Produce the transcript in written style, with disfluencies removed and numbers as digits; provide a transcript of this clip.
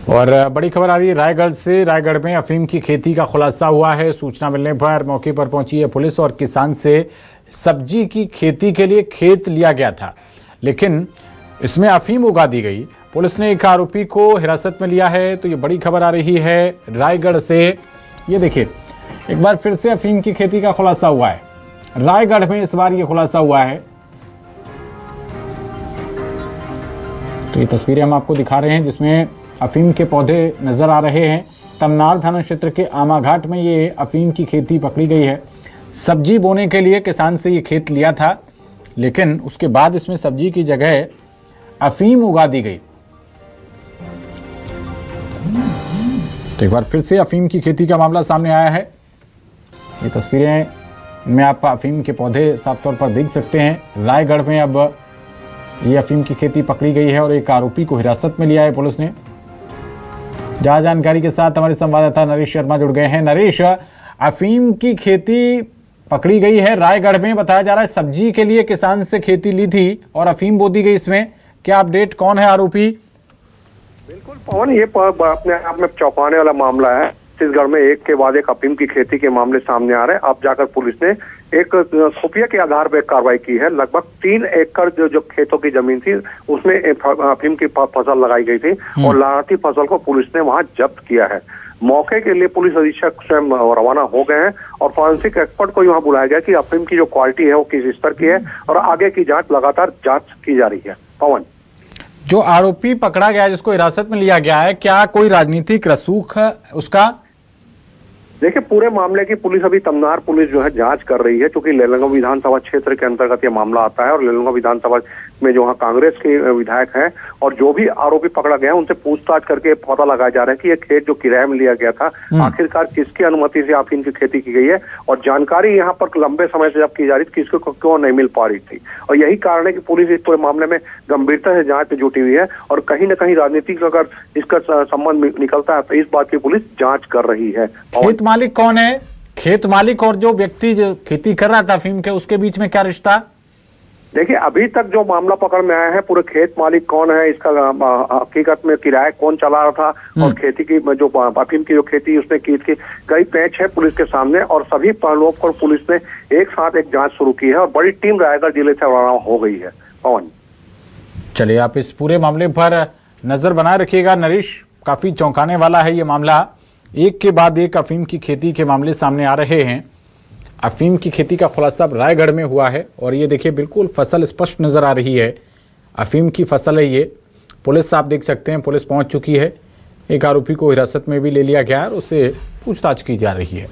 और बड़ी खबर आ रही है रायगढ़ से। रायगढ़ में अफीम की खेती का खुलासा हुआ है। सूचना मिलने पर मौके पर पहुंची है पुलिस और किसान से सब्जी की खेती के लिए खेत लिया गया था, लेकिन इसमें अफीम उगा दी गई। पुलिस ने एक आरोपी को हिरासत में लिया है। तो ये बड़ी खबर आ रही है रायगढ़ से। ये देखिए, एक बार फिर से अफीम की खेती का खुलासा हुआ है। रायगढ़ में इस बार ये खुलासा हुआ है। तो ये तस्वीरें हम आपको दिखा रहे हैं जिसमें अफीम के पौधे नजर आ रहे हैं। तमनार थाना क्षेत्र के आमाघाट में ये अफीम की खेती पकड़ी गई है। सब्जी बोने के लिए किसान से ये खेत लिया था, लेकिन उसके बाद इसमें सब्जी की जगह अफीम उगा दी गई। तो एक बार फिर से अफीम की खेती का मामला सामने आया है। ये तस्वीरें में आप अफीम के पौधे साफ तौर पर देख सकते हैं। रायगढ़ में अब ये अफीम की खेती पकड़ी गई है और एक आरोपी को हिरासत में लिया है पुलिस ने। ज्यादा जानकारी के साथ हमारे संवाददाता नरेश शर्मा जुड़ गए हैं। नरेश, अफीम की खेती पकड़ी गई है रायगढ़ में, बताया जा रहा है सब्जी के लिए किसान से खेती ली थी और अफीम बो दी गई। इसमें क्या अपडेट, कौन है आरोपी? बिल्कुल पवन, ये अपने आप में चौंकाने वाला मामला है। छत्तीसगढ़ में एक के बाद एक अफीम की खेती के मामले सामने आ रहे हैं। अब जाकर पुलिस ने एक खुफिया के आधार पर कार्रवाई की है। लगभग 3 एकड़ जो खेतों की जमीन थी उसमें अफीम की फसल लगाई गई थी और लानती फसल को पुलिस ने वहां जब्त किया है। मौके के लिए पुलिस अधीक्षक स्वयं रवाना हो गए हैं और फॉरेंसिक एक्सपर्ट को यहाँ बुलाया गया कि अफीम की जो क्वालिटी है वो किस स्तर की है और आगे की जांच लगातार की जा रही है। पवन, जो आरोपी पकड़ा गया, जिसको हिरासत में लिया गया है, क्या कोई राजनीतिक रसूख है उसका? देखिए, पूरे मामले की पुलिस अभी तमनार पुलिस जो है जांच कर रही है, क्योंकि लेलंगा विधानसभा क्षेत्र के अंतर्गत ये मामला आता है और लेलंगा विधानसभा में जो वहाँ कांग्रेस के विधायक हैं और जो भी आरोपी पकड़ा गया उनसे पूछताछ करके पता लगाया जा रहा है कि ये खेत जो किराए में लिया गया था आखिरकार किसकी अनुमति से अफीम की खेती की गई है और जानकारी यहाँ पर लंबे समय से जब की जा रही थी किसको क्यों नहीं मिल पा रही थी। और यही कारण है कि पुलिस इस पूरे मामले में गंभीरता से जांच में जुटी हुई है और कहीं न कहीं राजनीतिक अगर इसका संबंध निकलता है तो इस बात की पुलिस जांच कर रही है। खेत मालिक कौन है? खेत मालिक और जो व्यक्ति जो खेती कर रहा था अफीम के, उसके बीच में क्या रिश्ता? देखिए, अभी तक जो मामला पकड़ में आया है, पूरे खेत मालिक कौन है, इसका हकीकत में किराया कौन चला रहा था और खेती की जो अफीम की जो खेती उसने की थी, कई पेच है पुलिस के सामने और सभी पहलुओं पर पुलिस ने एक साथ एक जांच शुरू की है और बड़ी टीम रायगढ़ जिले से रवाना हो गई है। पवन, चलिए, आप इस पूरे मामले पर नजर बनाए रखिएगा नरेश। काफी चौंकाने वाला है ये मामला। एक के बाद एक अफीम की खेती के मामले सामने आ रहे हैं। अफीम की खेती का खुलासा रायगढ़ में हुआ है और ये देखिए, बिल्कुल फसल स्पष्ट नज़र आ रही है। अफीम की फसल है ये। पुलिस, आप देख सकते हैं, पुलिस पहुंच चुकी है। एक आरोपी को हिरासत में भी ले लिया गया है और उससे पूछताछ की जा रही है।